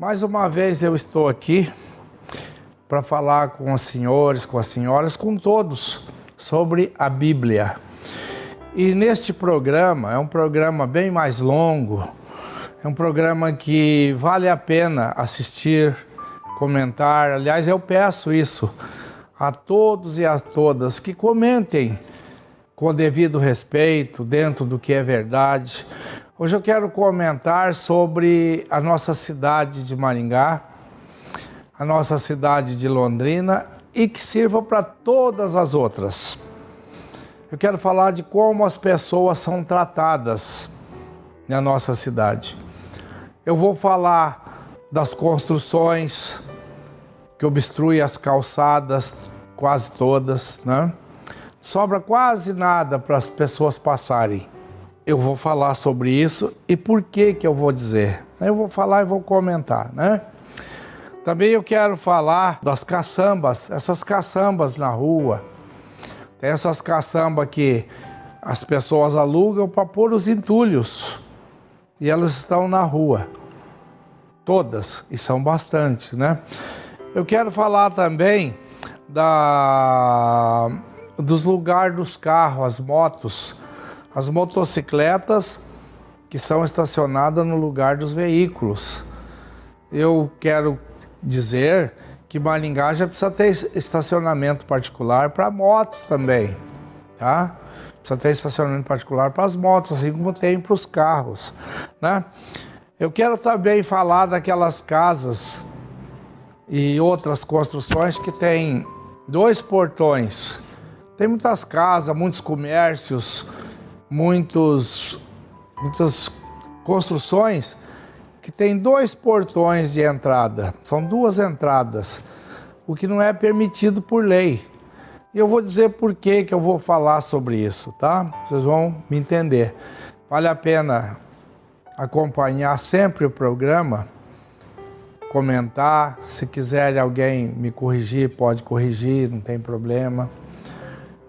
Mais uma vez eu estou aqui para falar com os senhores, com as senhoras, com todos sobre a Bíblia. E neste programa, é um programa bem mais longo, é um programa que vale a pena assistir, comentar. Aliás, eu peço isso a todos e a todas que comentem com o devido respeito, dentro do que é verdade. Hoje eu quero comentar sobre a nossa cidade de Maringá, a nossa cidade de Londrina e que sirva para todas as outras. Eu quero falar de como as pessoas são tratadas na nossa cidade. Eu vou falar das construções que obstruem as calçadas, quase todas, né? Sobra quase nada para as pessoas passarem. Eu vou falar sobre isso e por que eu vou dizer. Eu vou falar e vou comentar, né? Também eu quero falar das caçambas, essas caçambas na rua. Tem essas caçambas que as pessoas alugam para pôr os entulhos. E elas estão na rua. Todas, e são bastante, né? Eu quero falar também dos lugares dos carros, as motos, as motocicletas que são estacionadas no lugar dos veículos. Eu quero dizer que Maringá já precisa ter estacionamento particular para motos também, tá? Precisa ter estacionamento particular para as motos, assim como tem para os carros, né? Eu quero também falar daquelas casas e outras construções que tem 2 portões. Tem muitas casas, muitos comércios, muitas construções que tem 2 portões de entrada. São 2 entradas, o que não é permitido por lei. E eu vou dizer por que eu vou falar sobre isso, tá? Vocês vão me entender. Vale a pena acompanhar sempre o programa, comentar. Se quiser alguém me corrigir, pode corrigir, não tem problema.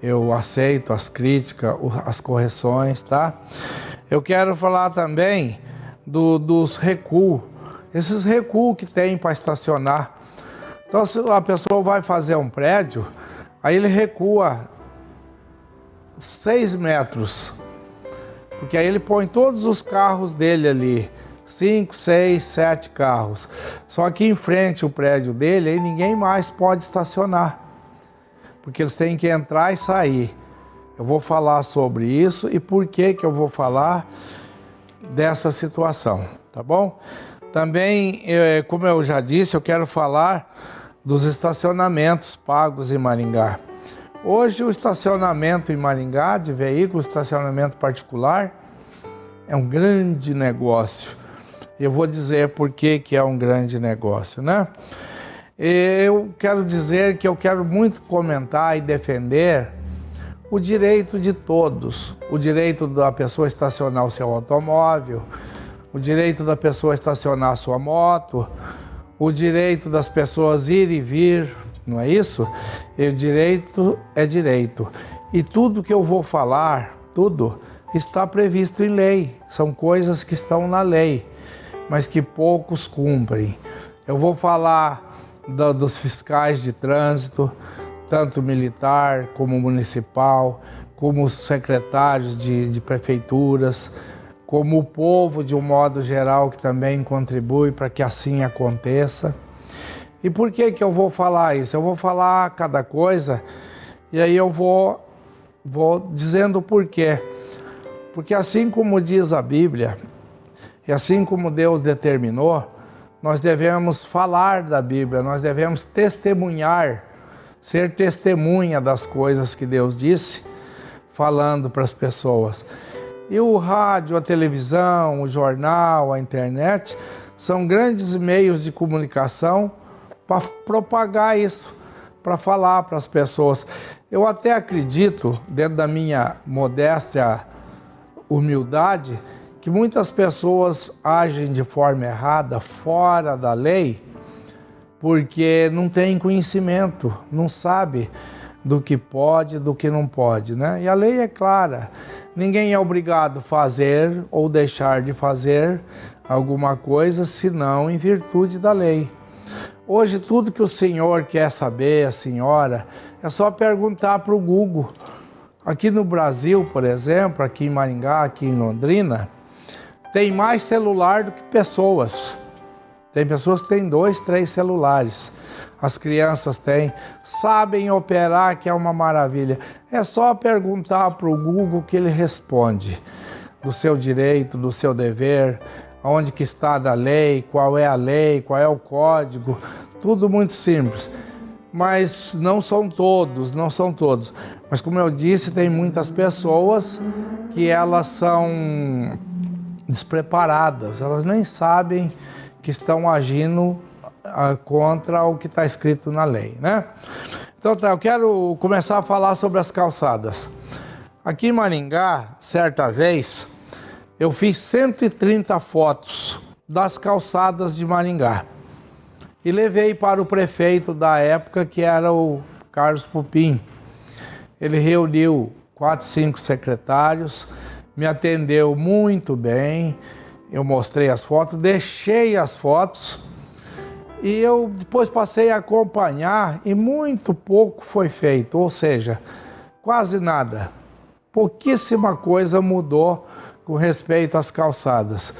Eu aceito as críticas, as correções, tá? Eu quero falar também dos recuos. Esses recuos que tem para estacionar. Então, se a pessoa vai fazer um prédio, aí ele recua 6 metros. Porque aí ele põe todos os carros dele ali. 5, 6, 7 carros. Só que em frente ao prédio dele, aí ninguém mais pode estacionar. Porque eles têm que entrar e sair. Eu vou falar sobre isso e por que eu vou falar dessa situação, tá bom? Também, como eu já disse, eu quero falar dos estacionamentos pagos em Maringá. Hoje o estacionamento em Maringá, de veículo, estacionamento particular, é um grande negócio. Eu vou dizer por que é um grande negócio, né? Eu quero dizer que eu quero muito comentar e defender o direito de todos, o direito da pessoa estacionar o seu automóvel, o direito da pessoa estacionar a sua moto, o direito das pessoas ir e vir, não é isso? E o direito é direito. E tudo que eu vou falar, tudo, está previsto em lei. São coisas que estão na lei, mas que poucos cumprem. Eu vou falar dos fiscais de trânsito, tanto militar como municipal, como os secretários de prefeituras, como o povo de um modo geral que também contribui para que assim aconteça. E por que eu vou falar isso? Eu vou falar cada coisa e aí eu vou dizendo o porquê. Porque assim como diz a Bíblia, e assim como Deus determinou, nós devemos falar da Bíblia, nós devemos testemunhar, ser testemunha das coisas que Deus disse, falando para as pessoas. E o rádio, a televisão, o jornal, a internet, são grandes meios de comunicação para propagar isso, para falar para as pessoas. Eu até acredito, dentro da minha modéstia humildade, que muitas pessoas agem de forma errada, fora da lei, porque não tem conhecimento, não sabe do que pode e do que não pode, né? E a lei é clara, ninguém é obrigado a fazer ou deixar de fazer alguma coisa, senão em virtude da lei. Hoje, tudo que o senhor quer saber, a senhora, é só perguntar para o Google. Aqui no Brasil, por exemplo, aqui em Maringá, aqui em Londrina, tem mais celular do que pessoas. Tem pessoas que têm 2, 3 celulares. As crianças têm, sabem operar, que é uma maravilha. É só perguntar para o Google que ele responde. Do seu direito, do seu dever, onde que está da lei, qual é o código, tudo muito simples. Mas não são todos. Mas como eu disse, tem muitas pessoas que elas são despreparadas, elas nem sabem que estão agindo contra o que está escrito na lei, né? Então tá, eu quero começar a falar sobre as calçadas. Aqui em Maringá, certa vez, eu fiz 130 fotos das calçadas de Maringá e levei para o prefeito da época, que era o Carlos Pupim. Ele reuniu 4, 5 secretários, me atendeu muito bem, eu mostrei as fotos, deixei as fotos e eu depois passei a acompanhar e muito pouco foi feito, ou seja, quase nada. Pouquíssima coisa mudou com respeito às calçadas.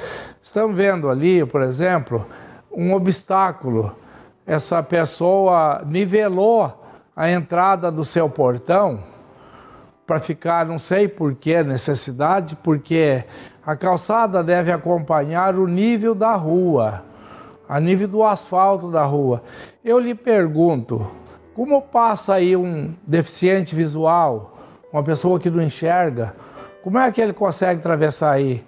Estamos vendo ali, por exemplo, um obstáculo. Essa pessoa nivelou a entrada do seu portão para ficar, não sei por que necessidade, porque a calçada deve acompanhar o nível da rua, a nível do asfalto da rua. Eu lhe pergunto, como passa aí um deficiente visual, uma pessoa que não enxerga, como é que ele consegue atravessar aí?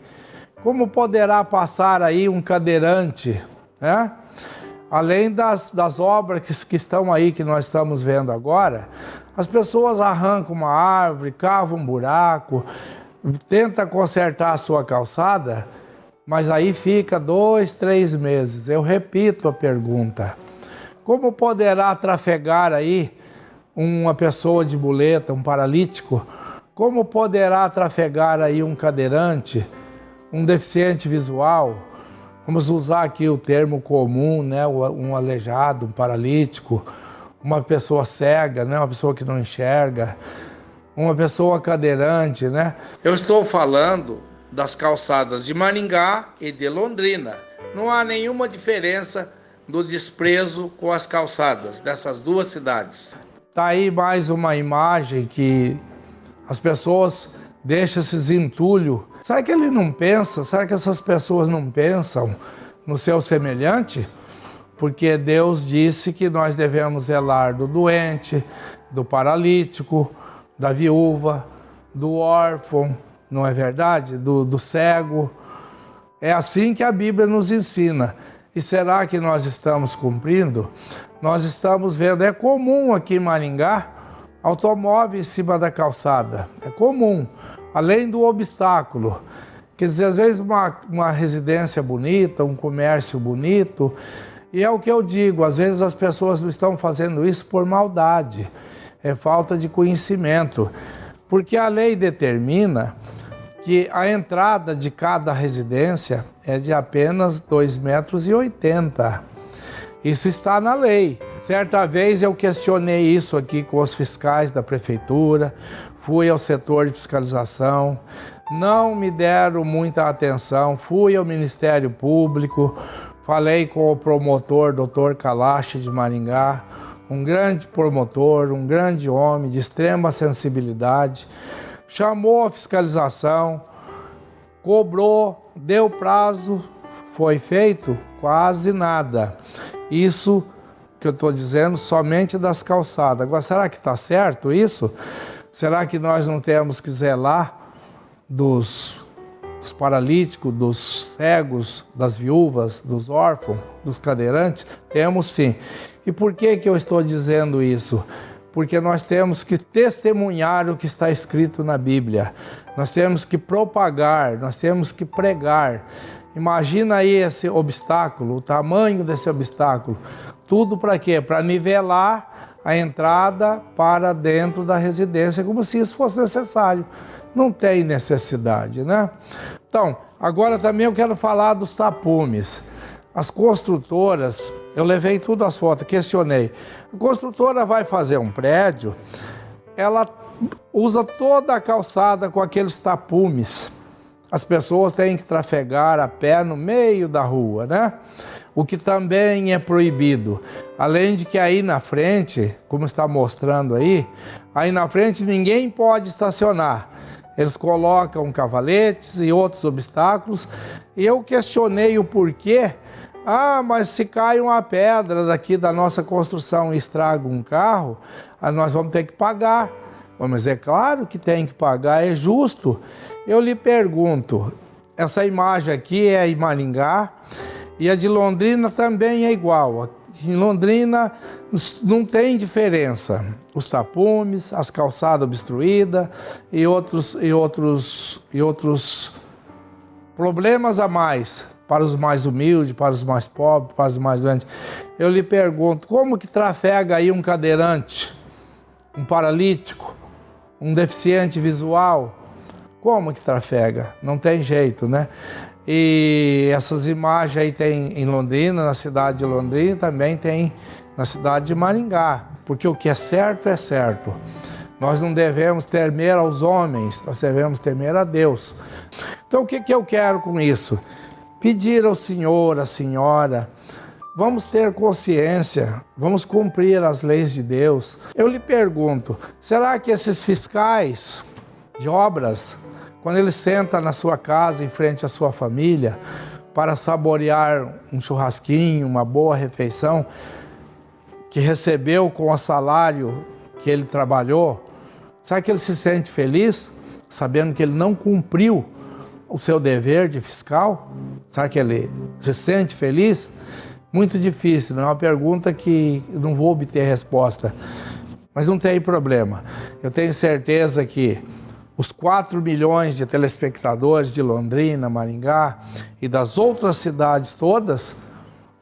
Como poderá passar aí um cadeirante, né? Além das obras que estão aí, que nós estamos vendo agora, as pessoas arrancam uma árvore, cavam um buraco, tenta consertar a sua calçada, mas aí fica 2, 3 meses. Eu repito a pergunta: como poderá trafegar aí uma pessoa de muleta, um paralítico? Como poderá trafegar aí um cadeirante, um deficiente visual? Vamos usar aqui o termo comum, né? Um aleijado, um paralítico, uma pessoa cega, né? Uma pessoa que não enxerga, uma pessoa cadeirante, né? Eu estou falando das calçadas de Maringá e de Londrina. Não há nenhuma diferença do desprezo com as calçadas dessas duas cidades. Tá aí mais uma imagem que as pessoas deixam esses entulhos. Será que ele não pensa? Será que essas pessoas não pensam no seu semelhante? Porque Deus disse que nós devemos zelar do doente, do paralítico, da viúva, do órfão, não é verdade? Do cego. É assim que a Bíblia nos ensina. E será que nós estamos cumprindo? Nós estamos vendo, é comum aqui em Maringá, automóvel em cima da calçada. É comum, além do obstáculo. Quer dizer, às vezes uma residência bonita, um comércio bonito. E é o que eu digo, às vezes as pessoas não estão fazendo isso por maldade. É falta de conhecimento. Porque a lei determina que a entrada de cada residência é de apenas 2,80 metros. Isso está na lei. Certa vez eu questionei isso aqui com os fiscais da prefeitura, fui ao setor de fiscalização, não me deram muita atenção, fui ao Ministério Público, falei com o promotor, Dr. Kalash de Maringá, um grande promotor, um grande homem de extrema sensibilidade, chamou a fiscalização, cobrou, deu prazo, foi feito quase nada. Isso que eu estou dizendo somente das calçadas. Agora, será que está certo isso? Será que nós não temos que zelar dos paralíticos, dos cegos, das viúvas, dos órfãos, dos cadeirantes? Temos sim. E por que eu estou dizendo isso? Porque nós temos que testemunhar o que está escrito na Bíblia. Nós temos que propagar, nós temos que pregar. Imagina aí esse obstáculo, o tamanho desse obstáculo. Tudo para quê? Para nivelar a entrada para dentro da residência, como se isso fosse necessário. Não tem necessidade, né? Então, agora também eu quero falar dos tapumes. As construtoras, eu levei tudo as fotos, questionei. A construtora vai fazer um prédio, ela usa toda a calçada com aqueles tapumes. As pessoas têm que trafegar a pé no meio da rua, né? O que também é proibido. Além de que aí na frente, como está mostrando aí na frente ninguém pode estacionar. Eles colocam cavaletes e outros obstáculos. E eu questionei o porquê. Mas se cai uma pedra daqui da nossa construção e estraga um carro, nós vamos ter que pagar. Mas é claro que tem que pagar, é justo. Eu lhe pergunto, essa imagem aqui é em Maringá e a de Londrina também é igual. Em Londrina não tem diferença. Os tapumes, as calçadas obstruídas e outros problemas a mais para os mais humildes, para os mais pobres, para os mais doentes. Eu lhe pergunto, como que trafega aí um cadeirante, um paralítico, um deficiente visual? Como que trafega? Não tem jeito, né? E essas imagens aí tem em Londrina, na cidade de Londrina, também tem na cidade de Maringá, porque o que é certo. Nós não devemos temer aos homens, nós devemos temer a Deus. Então o que eu quero com isso? Pedir ao senhor, à senhora, vamos ter consciência, vamos cumprir as leis de Deus. Eu lhe pergunto, será que esses fiscais de obras, quando ele senta na sua casa, em frente à sua família, para saborear um churrasquinho, uma boa refeição, que recebeu com o salário que ele trabalhou, será que ele se sente feliz, sabendo que ele não cumpriu o seu dever de fiscal? Será que ele se sente feliz? Muito difícil, não é uma pergunta que eu não vou obter resposta. Mas não tem problema. Eu tenho certeza que os 4 milhões de telespectadores de Londrina, Maringá e das outras cidades todas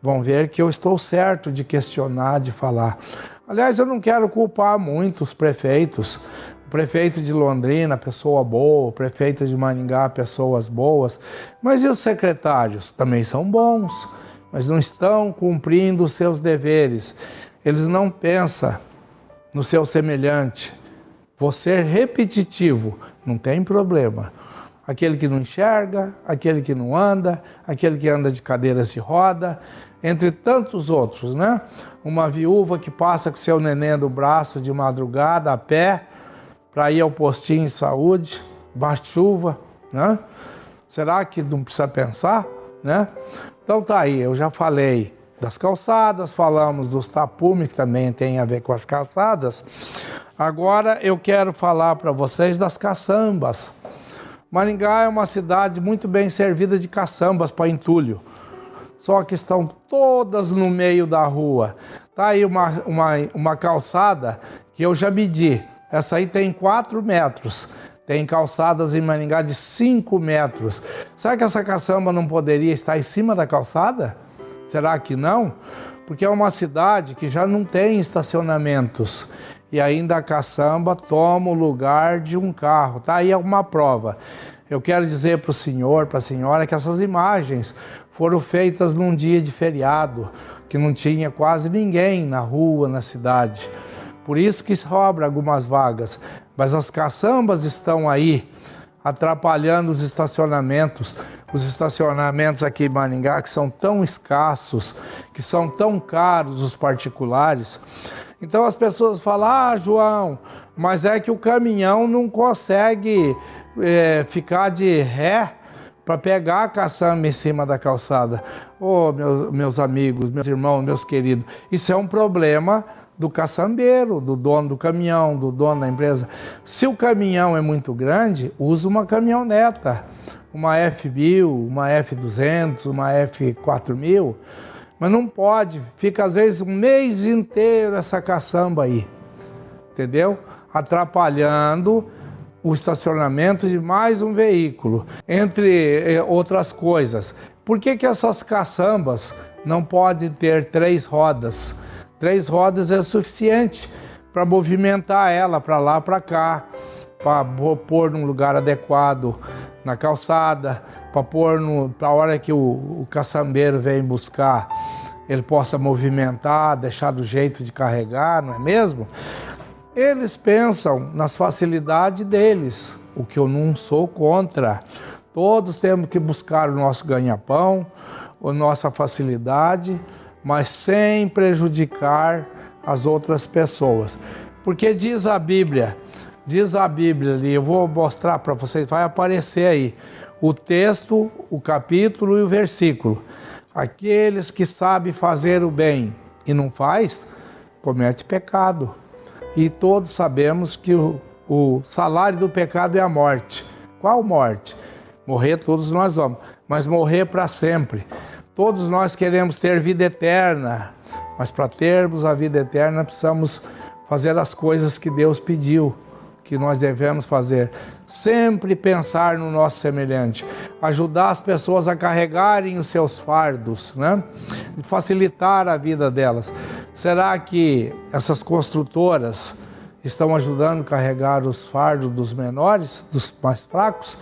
vão ver que eu estou certo de questionar, de falar. Aliás, eu não quero culpar muito os prefeitos. O prefeito de Londrina, pessoa boa, o prefeito de Maringá, pessoas boas. Mas e os secretários? Também são bons, mas não estão cumprindo os seus deveres. Eles não pensam no seu semelhante. Vou ser repetitivo, não tem problema. Aquele que não enxerga, aquele que não anda, aquele que anda de cadeiras de roda, entre tantos outros, né? Uma viúva que passa com seu neném do braço de madrugada, a pé, para ir ao postinho de saúde, baixo de chuva, né? Será que não precisa pensar, né? Então tá aí, eu já falei das calçadas, falamos dos tapumes, que também tem a ver com as calçadas. Agora eu quero falar para vocês das caçambas. Maringá é uma cidade muito bem servida de caçambas para entulho. Só que estão todas no meio da rua. Tá aí uma calçada que eu já medi. Essa aí tem 4 metros. Tem calçadas em Maringá de 5 metros. Será que essa caçamba não poderia estar em cima da calçada? Será que não? Porque é uma cidade que já não tem estacionamentos. E ainda a caçamba toma o lugar de um carro. Tá aí uma prova. Eu quero dizer para o senhor, para a senhora, que essas imagens foram feitas num dia de feriado, que não tinha quase ninguém na rua, na cidade. Por isso que sobra algumas vagas. Mas as caçambas estão aí, atrapalhando os estacionamentos. Os estacionamentos aqui em Maringá, que são tão escassos, que são tão caros os particulares. Então as pessoas falam, João, mas é que o caminhão não consegue ficar de ré para pegar a caçamba em cima da calçada. Meus amigos, meus irmãos, meus queridos, isso é um problema do caçambeiro, do dono do caminhão, do dono da empresa. Se o caminhão é muito grande, usa uma caminhoneta, uma F1000, uma F200, uma F4000, mas não pode, fica às vezes um mês inteiro essa caçamba aí, entendeu? Atrapalhando o estacionamento de mais um veículo, entre outras coisas. Por que essas caçambas não podem ter 3 rodas? 3 rodas é o suficiente para movimentar ela para lá, para cá, para pôr num lugar adequado na calçada. para pôr para a hora que o caçambeiro vem buscar, ele possa movimentar, deixar do jeito de carregar, não é mesmo? Eles pensam nas facilidades deles, o que eu não sou contra. Todos temos que buscar o nosso ganha-pão, a nossa facilidade, mas sem prejudicar as outras pessoas. Porque diz a Bíblia ali, eu vou mostrar para vocês, vai aparecer aí o texto, o capítulo e o versículo. Aqueles que sabem fazer o bem e não faz, comete pecado. E todos sabemos que o salário do pecado é a morte. Qual morte? Morrer todos nós vamos, mas morrer para sempre. Todos nós queremos ter vida eterna, mas para termos a vida eterna precisamos fazer as coisas que Deus pediu, que nós devemos fazer. Sempre pensar no nosso semelhante, ajudar as pessoas a carregarem os seus fardos, né? Facilitar a vida delas. Será que essas construtoras estão ajudando a carregar os fardos dos menores, dos mais fracos?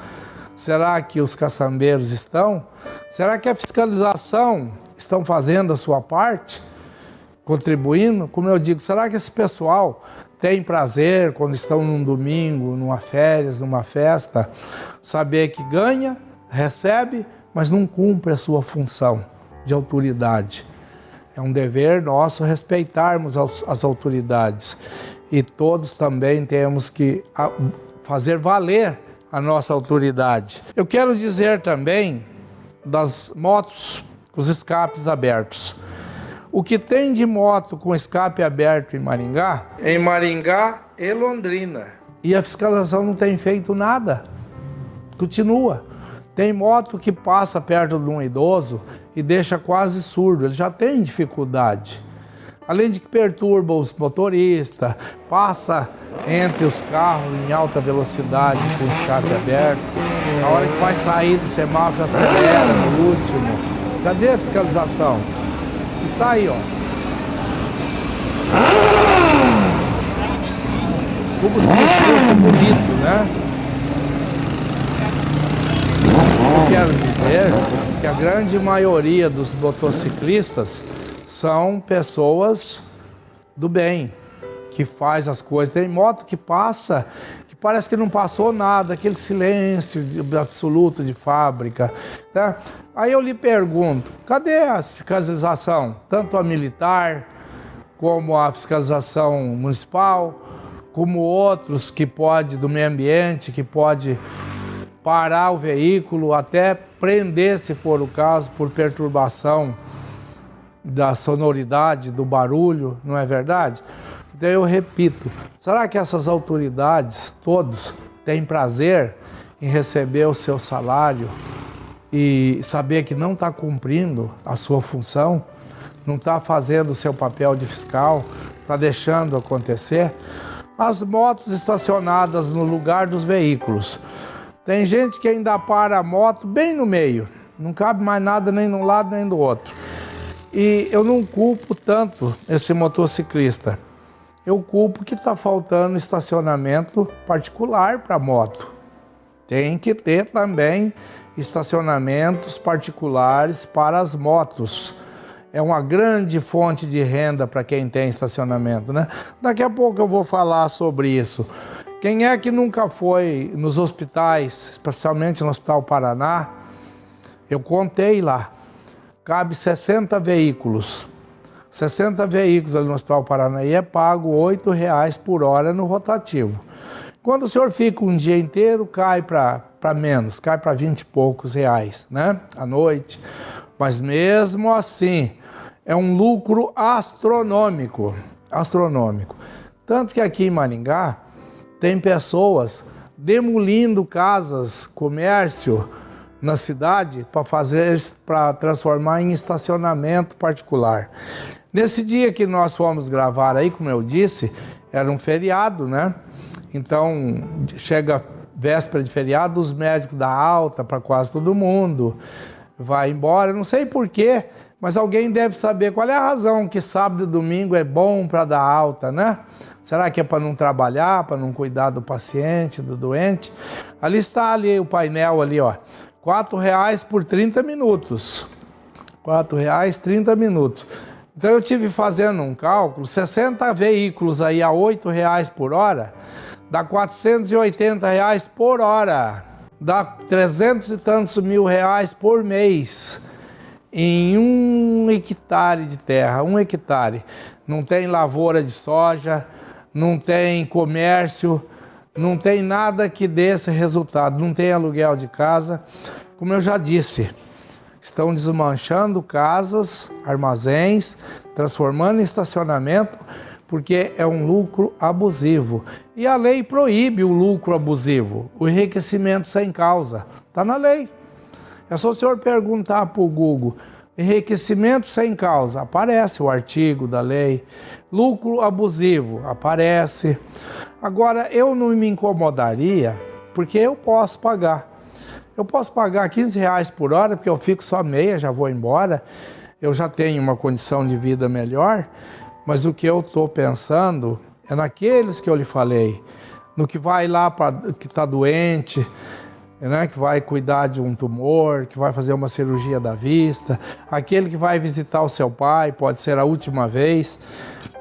Será que os caçambeiros estão? Será que a fiscalização estão fazendo a sua parte? Contribuindo? Como eu digo, será que esse pessoal tem prazer quando estão num domingo, numa férias, numa festa, saber que ganha, recebe, mas não cumpre a sua função de autoridade? É um dever nosso respeitarmos as autoridades e todos também temos que fazer valer a nossa autoridade. Eu quero dizer também das motos com os escapes abertos. O que tem de moto com escape aberto em Maringá e Londrina. E a fiscalização não tem feito nada. Continua. Tem moto que passa perto de um idoso e deixa quase surdo. Ele já tem dificuldade. Além de que perturba os motoristas, passa entre os carros em alta velocidade com escape aberto. Na hora que vai sair do semáforo, acelera no último. Cadê a fiscalização? Está aí, ó. Como se isso fosse bonito, né? Eu quero dizer que a grande maioria dos motociclistas são pessoas do bem, que faz as coisas. Tem moto que passa, que parece que não passou nada, aquele silêncio absoluto de fábrica, né? Aí eu lhe pergunto, cadê a fiscalização? Tanto a militar, como a fiscalização municipal, como outros que pode, do meio ambiente, que pode parar o veículo, até prender, se for o caso, por perturbação da sonoridade, do barulho, não é verdade? Então eu repito, será que essas autoridades, todos, têm prazer em receber o seu salário e saber que não está cumprindo a sua função, não está fazendo o seu papel de fiscal, está deixando acontecer? As motos estacionadas no lugar dos veículos. Tem gente que ainda para a moto bem no meio, não cabe mais nada nem de um lado nem do outro. E eu não culpo tanto esse motociclista. Eu culpo que está faltando estacionamento particular para moto. Tem que ter também estacionamentos particulares para as motos. É uma grande fonte de renda para quem tem estacionamento, né? Daqui a pouco eu vou falar sobre isso. Quem é que nunca foi nos hospitais, especialmente no Hospital Paraná? Eu contei lá. Cabe 60 veículos. 60 veículos ali no Hospital Paraná e é pago R$ 8,00 por hora no rotativo. Quando o senhor fica um dia inteiro, cai para menos, cai para 20 e poucos reais, né? À noite. Mas mesmo assim, é um lucro astronômico. Astronômico. Tanto que aqui em Maringá, tem pessoas demolindo casas, comércio na cidade para transformar em estacionamento particular. Nesse dia que nós fomos gravar aí, como eu disse, era um feriado, né? Então, chega véspera de feriado, os médicos dão alta para quase todo mundo, vai embora, não sei porquê, mas alguém deve saber qual é a razão que sábado e domingo é bom para dar alta, né? Será que é para não trabalhar, para não cuidar do paciente, do doente? Ali está ali o painel ali, ó. R$ 4 por 30 minutos. R$ 30 minutos. Então eu tive fazendo um cálculo, 60 veículos aí a R$ 8 por hora, dá R$ 480 por hora. Dá 300 e tantos mil reais por mês em 1 hectare de terra, 1 hectare. Não tem lavoura de soja, não tem comércio, não tem nada que dê esse resultado, não tem aluguel de casa. Como eu já disse, estão desmanchando casas, armazéns, transformando em estacionamento, porque é um lucro abusivo. E a lei proíbe o lucro abusivo, o enriquecimento sem causa. Está na lei. É só o senhor perguntar para o Google, enriquecimento sem causa, aparece o artigo da lei. Lucro abusivo, aparece. Agora, eu não me incomodaria, porque eu posso pagar. Eu posso pagar R$ 15 por hora, porque eu fico só meia, já vou embora. Eu já tenho uma condição de vida melhor. Mas o que eu estou pensando é naqueles que eu lhe falei, no que vai lá, que está doente, né, que vai cuidar de um tumor, que vai fazer uma cirurgia da vista, aquele que vai visitar o seu pai, pode ser a última vez,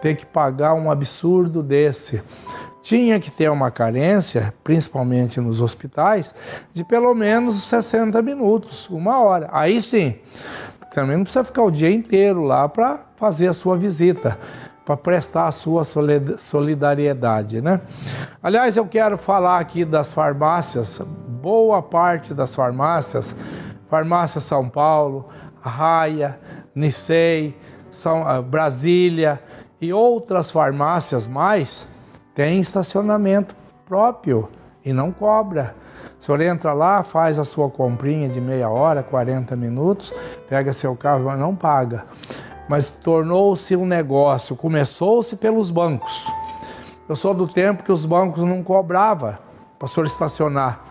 ter que pagar um absurdo desse. Tinha que ter uma carência, principalmente nos hospitais, de pelo menos 60 minutos, 1 hora. Aí sim, também não precisa ficar o dia inteiro lá para fazer a sua visita, para prestar a sua solidariedade, né? Aliás, eu quero falar aqui das farmácias, boa parte das farmácias, Farmácia São Paulo, Raia, Nicei, Brasília e outras farmácias mais, tem estacionamento próprio e não cobra. O senhor entra lá, faz a sua comprinha de meia hora, 40 minutos, pega seu carro e não paga. Mas tornou-se um negócio, começou-se pelos bancos. Eu sou do tempo que os bancos não cobravam para o senhor estacionar.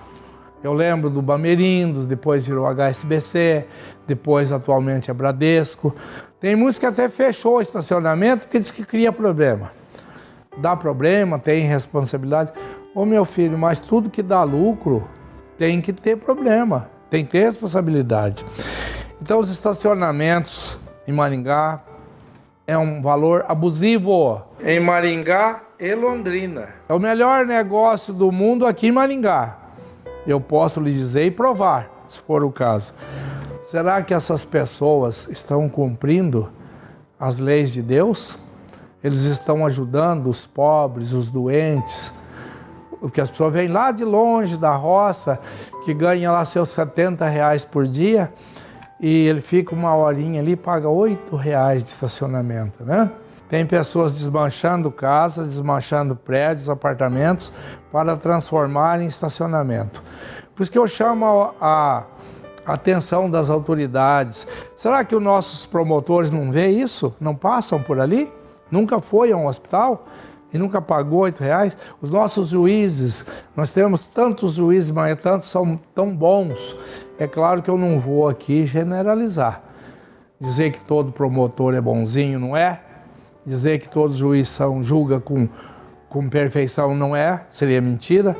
Eu lembro do Bamerindos, depois virou HSBC, depois atualmente é Bradesco. Tem muitos que até fechou o estacionamento porque diz que cria problema. Dá problema, tem responsabilidade. Ô meu filho, mas tudo que dá lucro tem que ter problema, tem que ter responsabilidade. Então os estacionamentos em Maringá é um valor abusivo. Em Maringá e Londrina. É o melhor negócio do mundo aqui em Maringá. Eu posso lhe dizer e provar, se for o caso. Será que essas pessoas estão cumprindo as leis de Deus? Eles estão ajudando os pobres, os doentes, porque as pessoas vêm lá de longe, da roça, que ganha lá seus R$ 70 por dia, e ele fica 1 horinha ali e paga R$ 8 de estacionamento, né? Tem pessoas desmanchando casas, desmanchando prédios, apartamentos, para transformar em estacionamento. Por isso que eu chamo a atenção das autoridades. Será que os nossos promotores não veem isso? Não passam por ali? Nunca foi a um hospital e nunca pagou R$ 8? Os nossos juízes, nós temos tantos juízes, mas tantos são tão bons. É claro que eu não vou aqui generalizar. Dizer que todo promotor é bonzinho, não é? Dizer que todos os juízes julgam com perfeição, não é? Seria mentira.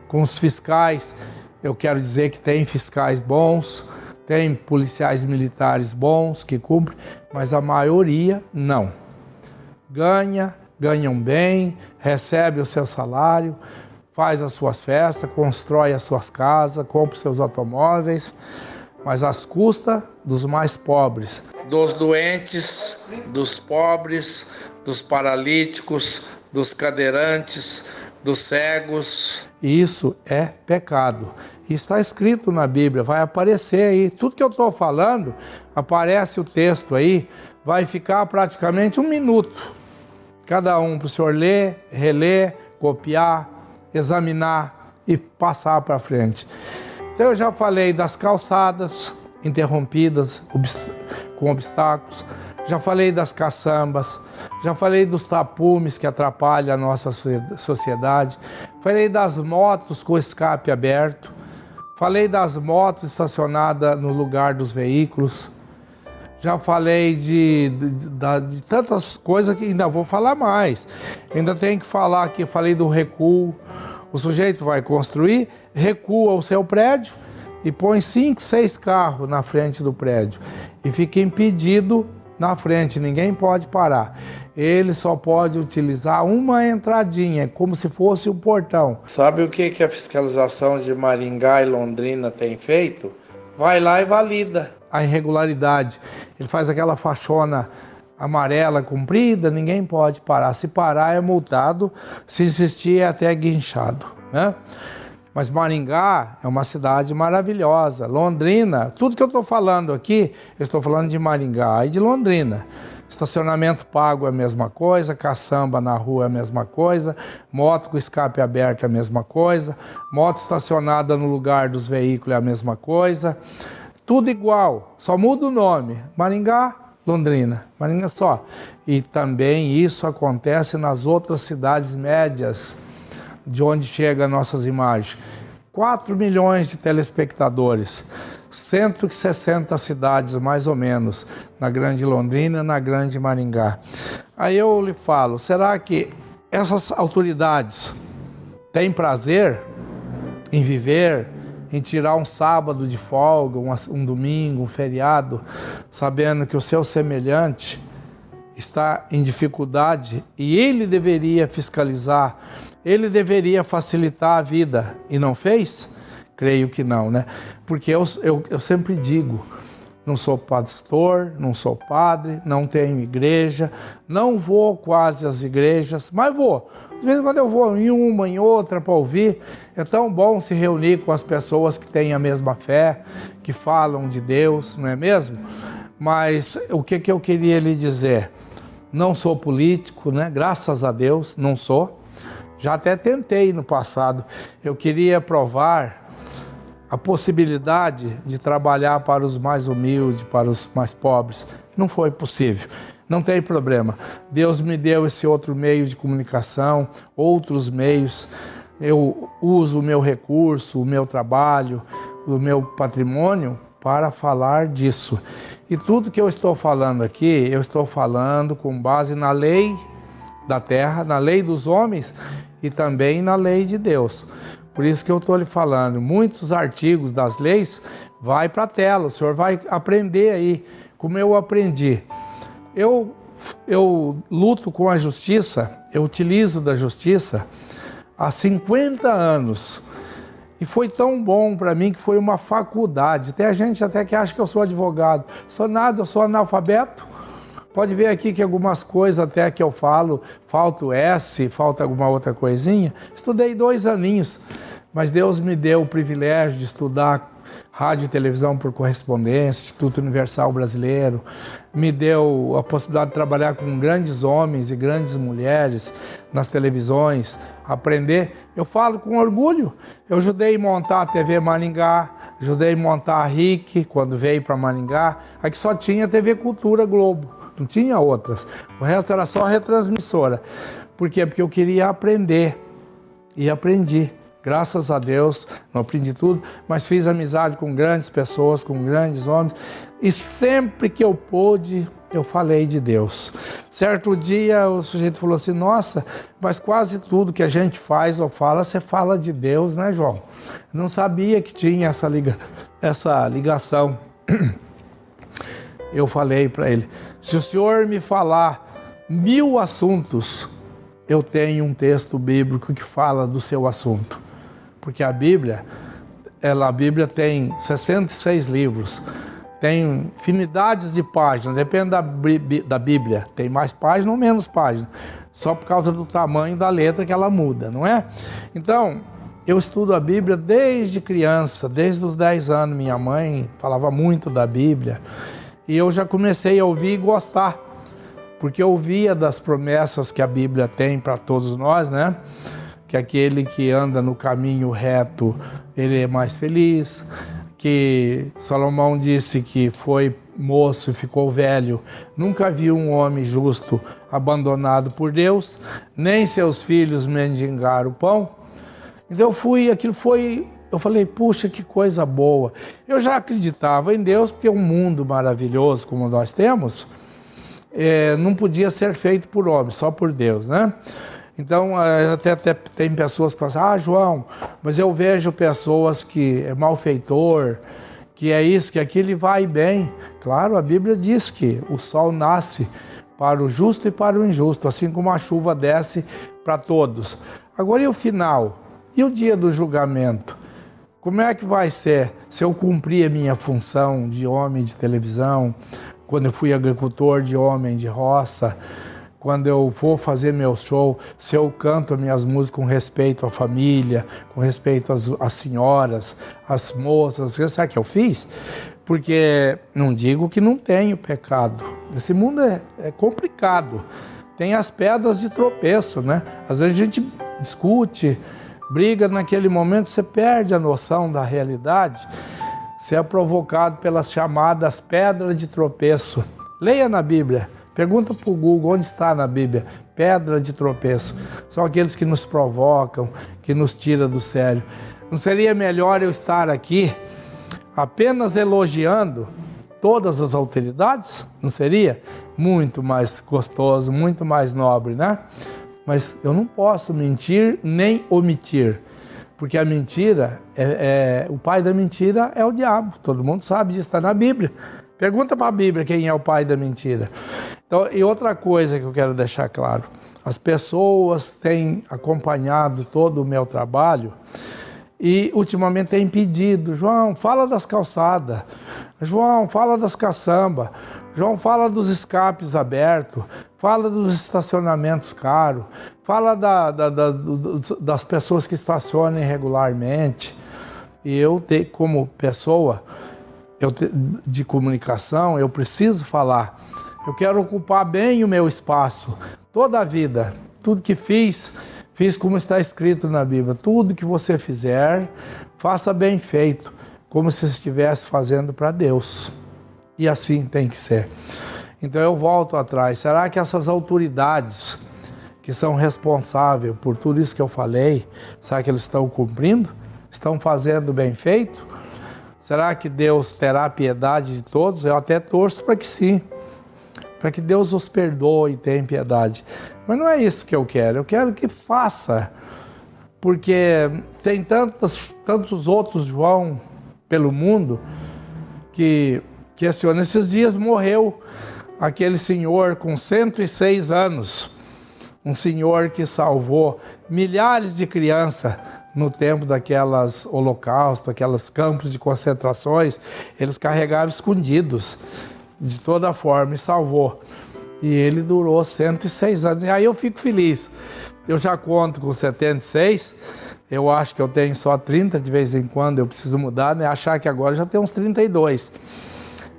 Com os fiscais, eu quero dizer que tem fiscais bons, tem policiais militares bons que cumprem, mas a maioria não. Ganham bem, recebe o seu salário, faz as suas festas, constrói as suas casas, compra os seus automóveis, mas às custas dos mais pobres, dos doentes, dos pobres, dos paralíticos, dos cadeirantes, dos cegos. E isso é pecado. E está escrito na Bíblia, vai aparecer aí. Tudo que eu estou falando, aparece o texto aí, vai ficar praticamente 1 minuto. Cada um para o senhor ler, reler, copiar, examinar e passar para frente. Então eu já falei das calçadas interrompidas com obstáculos, já falei das caçambas, já falei dos tapumes que atrapalham a nossa sociedade, falei das motos com escape aberto, falei das motos estacionadas no lugar dos veículos, já falei de tantas coisas que ainda vou falar mais. Ainda tenho que falar aqui, falei do recuo. O sujeito vai construir, recua o seu prédio e põe 5, 6 carros na frente do prédio e fica impedido na frente, ninguém pode parar. Ele só pode utilizar uma entradinha, como se fosse um portão. Sabe o que a fiscalização de Maringá e Londrina tem feito? Vai lá e valida a irregularidade. Ele faz aquela faixona amarela comprida, ninguém pode parar. Se parar é multado, se insistir é até guinchado, né? Mas Maringá é uma cidade maravilhosa. Londrina, tudo que eu estou falando aqui, eu estou falando de Maringá e de Londrina. Estacionamento pago é a mesma coisa, caçamba na rua é a mesma coisa, moto com escape aberto é a mesma coisa, moto estacionada no lugar dos veículos é a mesma coisa. Tudo igual, só muda o nome. Maringá, Londrina, Maringá só. E também isso acontece nas outras cidades médias, de onde chegam nossas imagens. 4 milhões de telespectadores, 160 cidades mais ou menos, na Grande Londrina, na Grande Maringá. Aí eu lhe falo, será que essas autoridades têm prazer em viver, em tirar um sábado de folga, um domingo, um feriado, sabendo que o seu semelhante está em dificuldade e ele deveria fiscalizar, ele deveria facilitar a vida e não fez? Creio que não, né? Porque eu sempre digo, não sou pastor, não sou padre, não tenho igreja, não vou quase às igrejas, mas vou. De vez em quando eu vou em uma, em outra para ouvir. É tão bom se reunir com as pessoas que têm a mesma fé, que falam de Deus, não é mesmo? Mas o que eu queria lhe dizer? Não sou político, né? Graças a Deus, não sou. Já até tentei no passado. Eu queria provar a possibilidade de trabalhar para os mais humildes, para os mais pobres. Não foi possível. Não tem problema. Deus me deu esse outro meio de comunicação, outros meios. Eu uso o meu recurso, o meu trabalho, o meu patrimônio para falar disso. E tudo que eu estou falando aqui, eu estou falando com base na lei da terra, na lei dos homens e também na lei de Deus. Por isso que eu estou lhe falando, muitos artigos das leis vai para a tela, o senhor vai aprender aí, como eu aprendi. Eu luto com a justiça, eu utilizo da justiça há 50 anos. E foi tão bom para mim que foi uma faculdade. Tem gente até que acha que eu sou advogado. Sou nada, eu sou analfabeto. Pode ver aqui que algumas coisas até que eu falo, falta o S, falta alguma outra coisinha. Estudei 2 aninhos, mas Deus me deu o privilégio de estudar rádio e televisão por correspondência, Instituto Universal Brasileiro, me deu a possibilidade de trabalhar com grandes homens e grandes mulheres nas televisões, aprender. Eu falo com orgulho, eu ajudei a montar a TV Maringá, ajudei a montar a RIC quando veio para Maringá, aqui só tinha TV Cultura Globo, não tinha outras, o resto era só retransmissora. Por quê? Porque eu queria aprender e aprendi. Graças a Deus, não aprendi tudo, mas fiz amizade com grandes pessoas, com grandes homens. E sempre que eu pude, eu falei de Deus. Certo dia, o sujeito falou assim, nossa, mas quase tudo que a gente faz ou fala, você fala de Deus, né, João? Não sabia que tinha essa ligação. Eu falei para ele, se o senhor me falar 1000 assuntos, eu tenho um texto bíblico que fala do seu assunto. Porque a Bíblia tem 66 livros, tem infinidades de páginas, depende da Bíblia, tem mais páginas ou menos páginas, só por causa do tamanho da letra que ela muda, não é? Então, eu estudo a Bíblia desde criança, desde os 10 anos, minha mãe falava muito da Bíblia, e eu já comecei a ouvir e gostar, porque eu ouvia das promessas que a Bíblia tem para todos nós, né? Que aquele que anda no caminho reto, ele é mais feliz, que Salomão disse que foi moço e ficou velho, nunca viu um homem justo abandonado por Deus, nem seus filhos mendigar o pão. Então eu falei, puxa, que coisa boa. Eu já acreditava em Deus, porque um mundo maravilhoso como nós temos, não podia ser feito por homem, só por Deus, né? Então, até tem pessoas que falam assim, João, mas eu vejo pessoas que é malfeitor, que é isso, que aquilo, e vai bem. Claro, a Bíblia diz que o sol nasce para o justo e para o injusto, assim como a chuva desce para todos. Agora, e o final? E o dia do julgamento? Como é que vai ser se eu cumprir a minha função de homem de televisão, quando eu fui agricultor, de homem de roça, quando eu vou fazer meu show, se eu canto as minhas músicas com respeito à família, com respeito às senhoras, às moças, sabe o que eu fiz? Porque não digo que não tenho pecado. Esse mundo é complicado. Tem as pedras de tropeço, né? Às vezes a gente discute, briga, naquele momento você perde a noção da realidade. Você é provocado pelas chamadas pedras de tropeço. Leia na Bíblia. Pergunta para o Google onde está na Bíblia. Pedra de tropeço. São aqueles que nos provocam, que nos tiram do sério. Não seria melhor eu estar aqui apenas elogiando todas as autoridades? Não seria? Muito mais gostoso, muito mais nobre, né? Mas eu não posso mentir nem omitir. Porque a mentira, o pai da mentira é o diabo. Todo mundo sabe disso, está na Bíblia. Pergunta para a Bíblia quem é o pai da mentira. Então, e outra coisa que eu quero deixar claro. As pessoas têm acompanhado todo o meu trabalho e ultimamente têm pedido, João, fala das calçadas. João, fala das caçambas. João, fala dos escapes abertos. Fala dos estacionamentos caros. Fala das pessoas que estacionam irregularmente. E eu, como pessoa de comunicação, eu preciso falar. Eu quero ocupar bem o meu espaço. Toda a vida, tudo que fiz como está escrito na Bíblia. Tudo que você fizer, faça bem feito, como se estivesse fazendo para Deus. E assim tem que ser. Então eu volto atrás. Será que essas autoridades que são responsáveis por tudo isso que eu falei, será que eles estão cumprindo? Estão fazendo bem feito? Será que Deus terá piedade de todos? Eu até torço para que sim. Para que Deus os perdoe e tenha piedade. Mas não é isso que eu quero que faça. Porque tem tantos outros João pelo mundo que questionam. Esses dias morreu aquele senhor com 106 anos. Um senhor que salvou milhares de crianças no tempo daquelas holocaustos, aquelas campos de concentrações. Eles carregavam escondidos de toda forma e salvou. E ele durou 106 anos. E aí eu fico feliz. Eu já conto com 76. Eu acho que eu tenho só 30 de vez em quando. Eu preciso mudar, né? Achar que agora já tenho uns 32.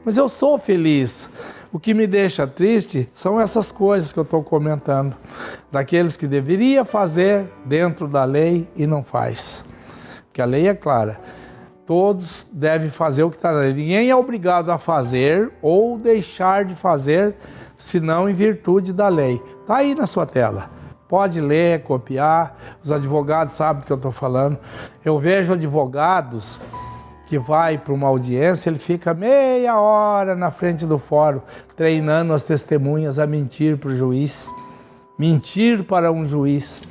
Mas eu sou feliz. O que me deixa triste são essas coisas que eu estou comentando. Daqueles que deveria fazer dentro da lei e não faz. Porque a lei é clara. Todos devem fazer o que está na lei. Ninguém é obrigado a fazer ou deixar de fazer, senão em virtude da lei. Está aí na sua tela. Pode ler, copiar. Os advogados sabem do que eu estou falando. Eu vejo advogados que vai para uma audiência, ele fica meia hora na frente do fórum, treinando as testemunhas a mentir para o juiz. Mentir para um juiz.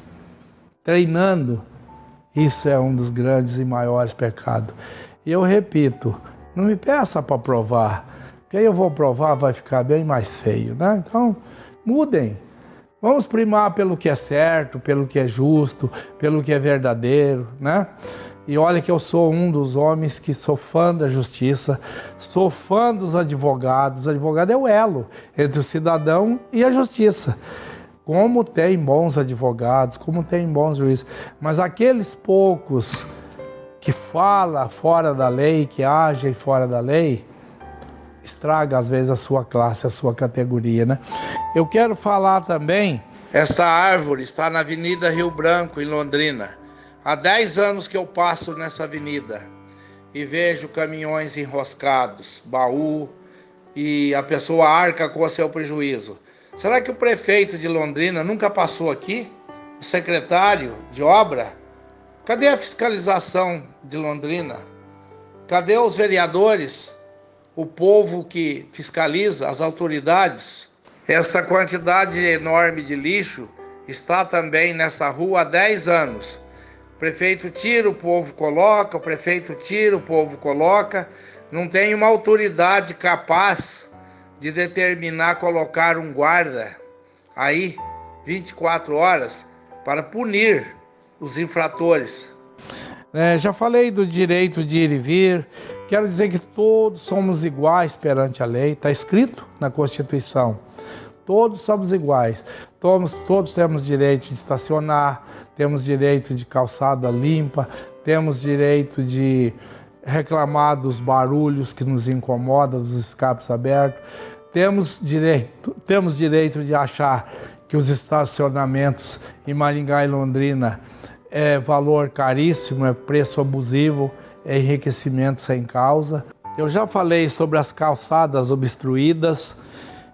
Treinando. Isso é um dos grandes e maiores pecados. E eu repito, não me peça para provar, porque aí eu vou provar, vai ficar bem mais feio, né? Então, mudem. Vamos primar pelo que é certo, pelo que é justo, pelo que é verdadeiro, né? E olha que eu sou um dos homens que sou fã da justiça, sou fã dos advogados. O advogado é o elo entre o cidadão e a justiça. Como tem bons advogados, como tem bons juízes. Mas aqueles poucos que falam fora da lei, que agem fora da lei, estraga às vezes a sua classe, a sua categoria, né? Eu quero falar também, esta árvore está na Avenida Rio Branco, em Londrina. Há 10 anos que eu passo nessa avenida e vejo caminhões enroscados, baú, e a pessoa arca com o seu prejuízo. Será que o prefeito de Londrina nunca passou aqui? O secretário de obra? Cadê a fiscalização de Londrina? Cadê os vereadores? O povo que fiscaliza, as autoridades? Essa quantidade enorme de lixo está também nessa rua há 10 anos. O prefeito tira, o povo coloca, o prefeito tira, o povo coloca. Não tem uma autoridade capaz de determinar colocar um guarda aí 24 horas para punir os infratores. Já falei do direito de ir e vir. Quero dizer que todos somos iguais perante a lei. Está escrito na Constituição. Todos somos iguais. Todos temos direito de estacionar, temos direito de calçada limpa, temos direito de reclamar dos barulhos que nos incomodam, dos escapes abertos. Temos direito de achar que os estacionamentos em Maringá e Londrina é valor caríssimo, é preço abusivo, é enriquecimento sem causa. Eu já falei sobre as calçadas obstruídas,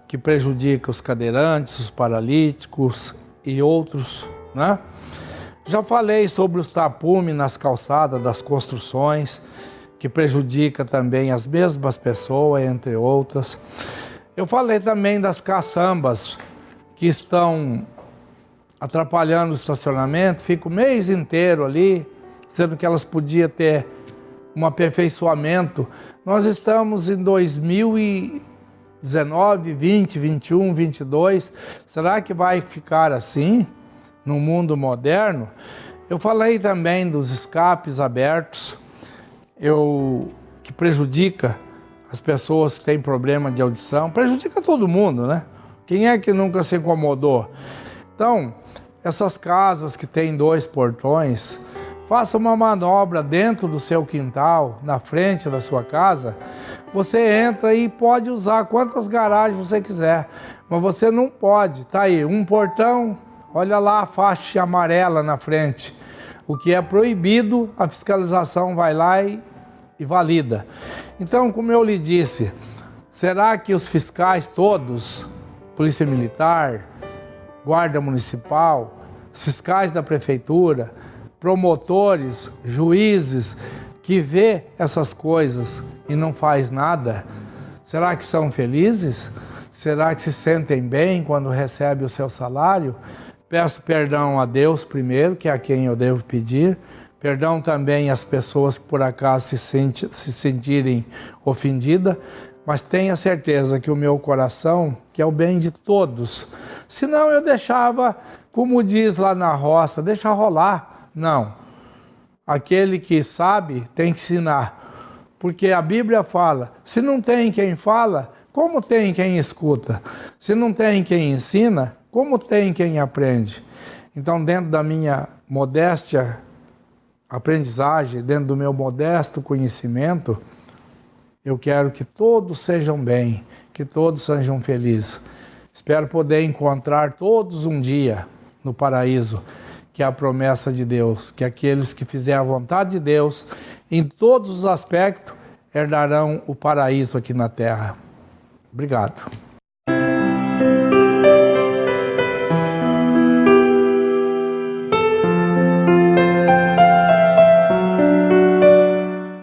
que prejudicam os cadeirantes, os paralíticos e outros, né? Já falei sobre os tapumes nas calçadas das construções, que prejudica também as mesmas pessoas, entre outras. Eu falei também das caçambas, que estão atrapalhando o estacionamento, fica o mês inteiro ali, sendo que elas podiam ter um aperfeiçoamento. Nós estamos em 2019, 20, 21, 22. Será que vai ficar assim no mundo moderno? Eu falei também dos escapes abertos, que prejudica as pessoas que têm problema de audição, prejudica todo mundo, né? Quem é que nunca se incomodou? Então, essas casas que têm 2 portões, faça uma manobra dentro do seu quintal, na frente da sua casa. Você entra e pode usar quantas garagens você quiser, mas você não pode. Tá aí, um portão, olha lá a faixa amarela na frente. O que é proibido, a fiscalização vai lá e valida. Então, como eu lhe disse, será que os fiscais todos, Polícia Militar, Guarda Municipal, os fiscais da Prefeitura, promotores, juízes, que vê essas coisas e não faz nada, será que são felizes? Será que se sentem bem quando recebem o seu salário? Peço perdão a Deus primeiro, que é a quem eu devo pedir. Perdão também às pessoas que por acaso se sentirem ofendidas, mas tenha certeza que o meu coração quer o bem de todos. Senão eu deixava, como diz lá na roça, deixa rolar. Não. Aquele que sabe tem que ensinar. Porque a Bíblia fala, se não tem quem fala, como tem quem escuta? Se não tem quem ensina, como tem quem aprende? Então, dentro da minha modéstia aprendizagem, dentro do meu modesto conhecimento, eu quero que todos sejam bem, que todos sejam felizes. Espero poder encontrar todos um dia no paraíso, que é a promessa de Deus, que aqueles que fizerem a vontade de Deus, em todos os aspectos, herdarão o paraíso aqui na terra. Obrigado.